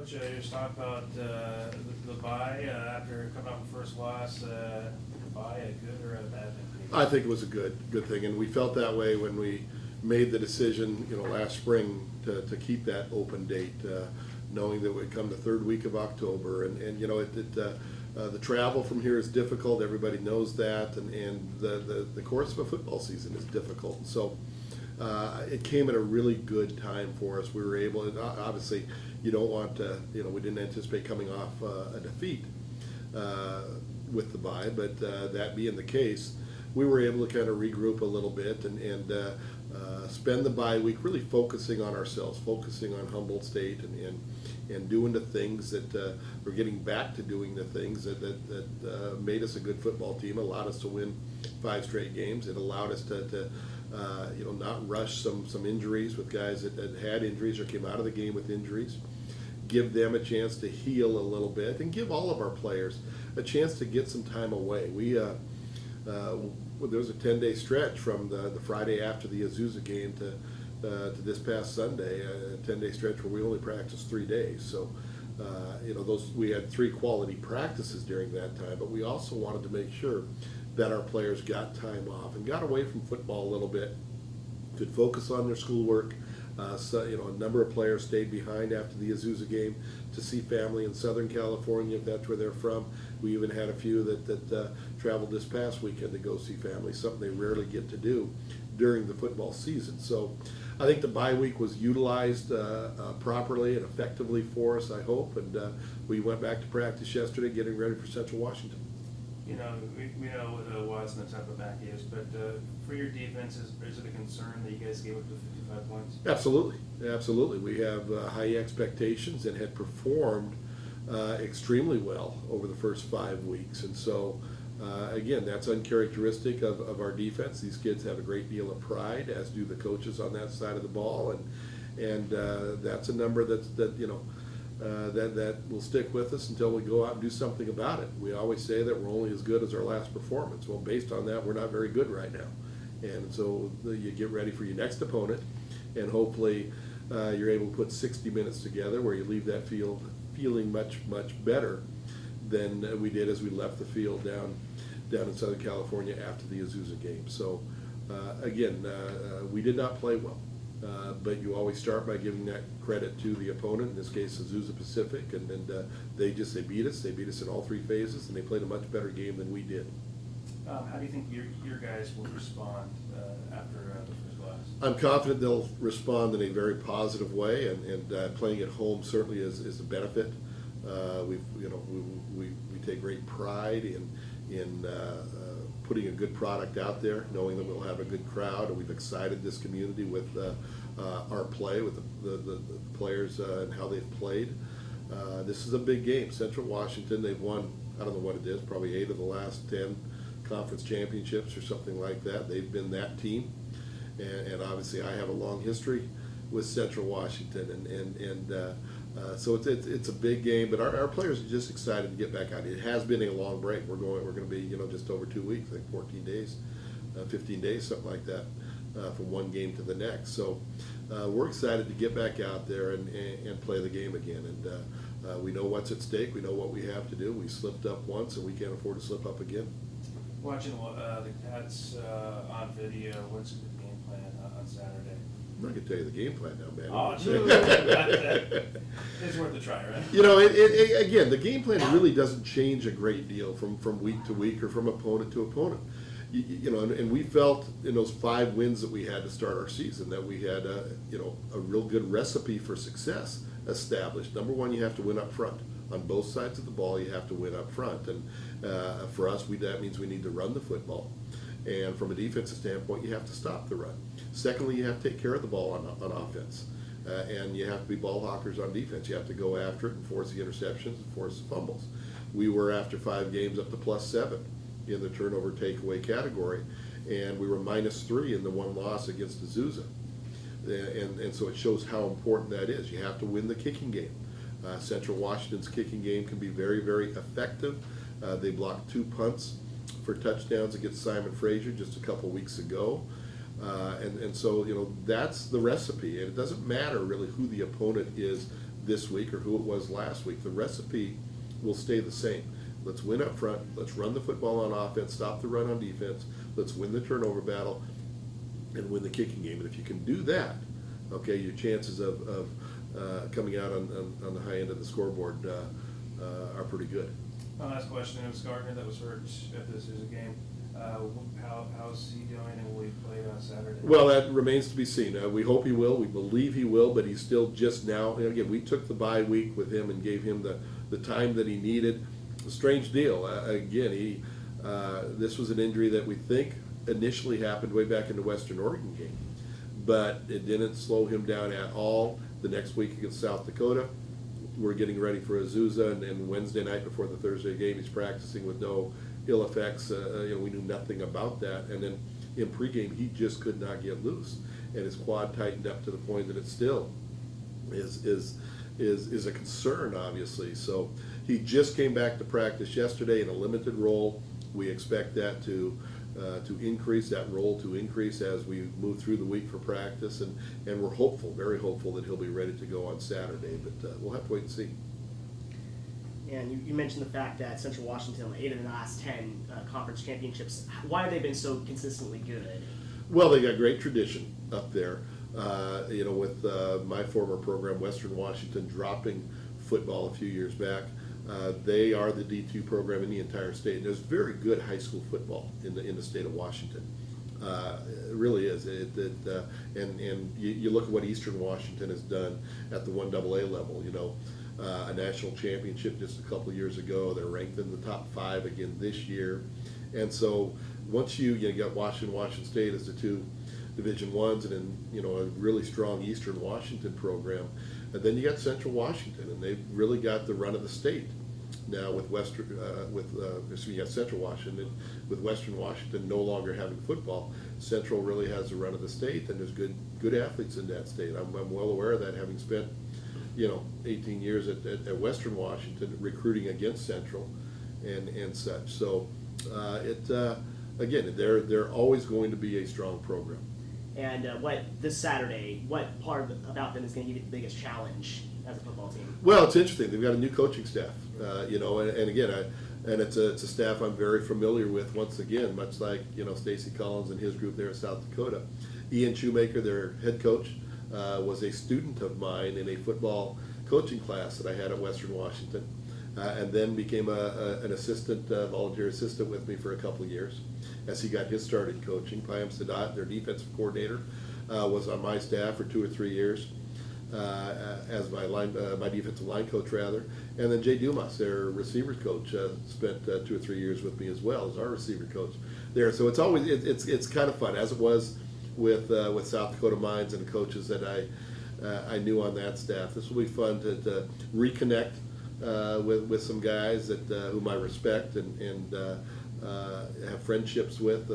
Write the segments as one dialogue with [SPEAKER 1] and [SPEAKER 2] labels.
[SPEAKER 1] Coach, just talk about the bye after coming off the first loss. Bye, a good or a bad thing?
[SPEAKER 2] I think it was a good thing, and we felt that way when we made the decision, last spring to keep that open date, knowing that it would come the third week of October, and the travel from here is difficult. Everybody knows that, and the course of a football season is difficult. So it came at a really good time for us. We were able, and obviously, you don't want to, we didn't anticipate coming off a defeat with the bye, but that being the case, we were able to kind of regroup a little bit and spend the bye week really focusing on ourselves, focusing on Humboldt State and doing the things that we're getting back to doing the things that made us a good football team, allowed us to win 5 straight games. It allowed us to not rush some injuries with guys that had injuries or came out of the game with injuries. Give them a chance to heal a little bit, and give all of our players a chance to get some time away. There was a 10-day stretch from the Friday after the Azusa game to this past Sunday, a 10-day stretch where we only practiced 3 days. So, we had 3 quality practices during that time, but we also wanted to make sure that our players got time off and got away from football a little bit, could focus on their schoolwork. A number of players stayed behind after the Azusa game to see family in Southern California, if that's where they're from. We even had a few that traveled this past weekend to go see family, something they rarely get to do during the football season. So I think the bye week was utilized properly and effectively for us, I hope, and we went back to practice yesterday getting ready for Central Washington.
[SPEAKER 1] We know what it was and the type of back he is, but for your defense, is it a concern that you guys gave up the 55 points?
[SPEAKER 2] Absolutely. We have high expectations and had performed extremely well over the first 5 weeks. And so, again, that's uncharacteristic of our defense. These kids have a great deal of pride, as do the coaches on that side of the ball. And that's a number that will stick with us until we go out and do something about it. We always say that we're only as good as our last performance. Well, based on that, we're not very good right now. And so you get ready for your next opponent, and hopefully you're able to put 60 minutes together where you leave that field feeling much better than we did as we left the field down in Southern California after the Azusa game. So again, we did not play well. But you always start by giving that credit to the opponent, in this case Azusa Pacific, and they beat us. They beat us in all 3 phases, and they played a much better game than we did.
[SPEAKER 1] How do you think your guys will respond after the first loss?
[SPEAKER 2] I'm confident they'll respond in a very positive way, and playing at home certainly is a benefit. We take great pride in putting a good product out there, knowing that we'll have a good crowd, and we've excited this community with our play, with the players and how they've played. This is a big game. Central Washington, they've won, I don't know what it is, probably 8 of the last 10 conference championships or something like that. They've been that team, and obviously I have a long history with Central Washington, so it's a big game, but our players are just excited to get back out. It has been a long break. We're going to be just over 2 weeks, I think 14 days, 15 days, something like that, from one game to the next. So we're excited to get back out there and play the game again. And we know what's at stake. We know what we have to do. We slipped up once, and we can't afford to slip up again.
[SPEAKER 1] Watching the Cats on video, what's the game plan on Saturday?
[SPEAKER 2] I'm not going to tell you the game plan now, man.
[SPEAKER 1] Oh, it's worth a try, right?
[SPEAKER 2] Again, the game plan really doesn't change a great deal from week to week or from opponent to opponent. And we felt in those 5 wins that we had to start our season that we had a real good recipe for success established. Number one, you have to win up front. On both sides of the ball, you have to win up front. And for us, that means we need to run the football. And from a defensive standpoint, you have to stop the run. Secondly, you have to take care of the ball on offense. And you have to be ball hawkers on defense. You have to go after it and force the interceptions and force the fumbles. We were, after 5 games, up to +7 in the turnover takeaway category. And we were -3 in the 1 loss against Azusa. And so it shows how important that is. You have to win the kicking game. Central Washington's kicking game can be very, very effective. They blocked 2 punts for touchdowns against Simon Frazier just a couple weeks ago. And so, that's the recipe. And it doesn't matter really who the opponent is this week or who it was last week. The recipe will stay the same. Let's win up front. Let's run the football on offense, stop the run on defense. Let's win the turnover battle and win the kicking game. And if you can do that, okay, your chances of coming out on the high end of the scoreboard are pretty good.
[SPEAKER 1] My last question, it was Gardner that was hurt at this game. How's he doing, and will he play on Saturday?
[SPEAKER 2] Well, that remains to be seen. We hope he will. We believe he will, but he's still just now. And again, we took the bye week with him and gave him the time that he needed. A strange deal. Again, this was an injury that we think initially happened way back in the Western Oregon game, but it didn't slow him down at all. The next week against South Dakota, we're getting ready for Azusa, and Wednesday night before the Thursday game, he's practicing with no ill effects. We knew nothing about that, and then in pregame, he just could not get loose, and his quad tightened up to the point that it still is a concern, obviously. So he just came back to practice yesterday in a limited role. We expect that to increase, that role to increase as we move through the week for practice, and we're hopeful, very hopeful, that he'll be ready to go on Saturday, but we'll have to wait and see.
[SPEAKER 3] And you mentioned the fact that Central Washington, 8 of the last 10 conference championships. Why have they been so consistently good?
[SPEAKER 2] Well, they got great tradition up there. With my former program, Western Washington, dropping football a few years back. They are the D2 program in the entire state. And there's very good high school football in the state of Washington. It really is. And you look at what Eastern Washington has done at the 1AA level. A national championship just a couple of years ago. They're ranked in the top 5 again this year. And so once you got Washington State as the 2 Division Ones, and then a really strong Eastern Washington program, and then you got Central Washington, and they've really got the run of the state now with you got Central Washington. With Western Washington no longer having football, Central really has the run of the state, and there's good athletes in that state. I'm well aware of that, having spent 18 years at Western Washington recruiting against Central and such. So again, they're always going to be a strong program.
[SPEAKER 3] And this Saturday, what part about them is going to give you the biggest challenge as a football team?
[SPEAKER 2] Well, it's interesting. They've got a new coaching staff, and again, it's a staff I'm very familiar with. Once again, much like Stacy Collins and his group there at South Dakota. Ian Shoemaker, their head coach, was a student of mine in a football coaching class that I had at Western Washington, and then became an assistant, volunteer assistant with me for a couple of years as he got his start in coaching. Payam Sadat, their defensive coordinator, was on my staff for 2 or 3 years as my defensive line coach, rather. And then Jay Dumas, their receivers coach, spent 2 or 3 years with me as well as our receiver coach there. So it's always it's kind of fun, as it was with South Dakota Mines and the coaches that I knew on that staff. This will be fun to reconnect with some guys that whom I respect and have friendships with,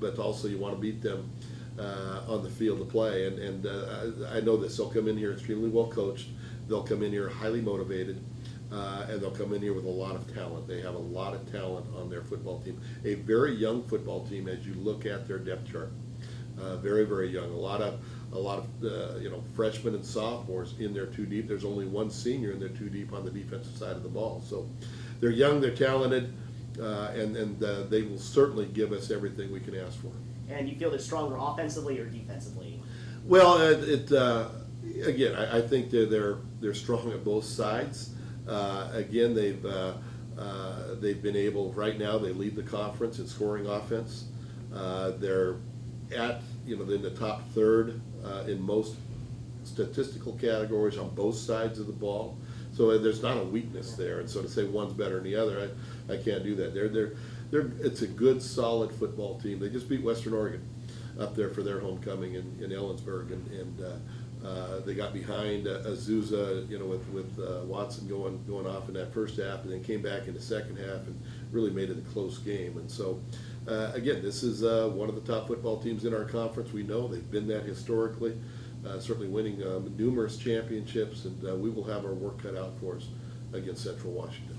[SPEAKER 2] but also you want to beat them on the field of play. And I know this. They'll come in here extremely well coached. They'll come in here highly motivated, and they'll come in here with a lot of talent. They have a lot of talent on their football team. A very young football team as you look at their depth chart. Very, very young. A lot of freshmen and sophomores in their 2 deep. There's only 1 senior in their 2 deep on the defensive side of the ball. So they're young, they're talented, and they will certainly give us everything we can ask for.
[SPEAKER 3] And you feel they're stronger offensively or defensively?
[SPEAKER 2] Well, again, I think they're strong at both sides. Again, they've been able, right now they lead the conference in scoring offense. They're at in the top 3rd in most statistical categories on both sides of the ball. So there's not a weakness there, and so to say one's better than the other, I can't do that. It's a good, solid football team. They just beat Western Oregon up there for their homecoming in Ellensburg, and they got behind Azusa, with Watson going off in that first half, and then came back in the second half and really made it a close game. And so, again, this is one of the top football teams in our conference. We know they've been that historically, certainly winning numerous championships, and we will have our work cut out for us against Central Washington.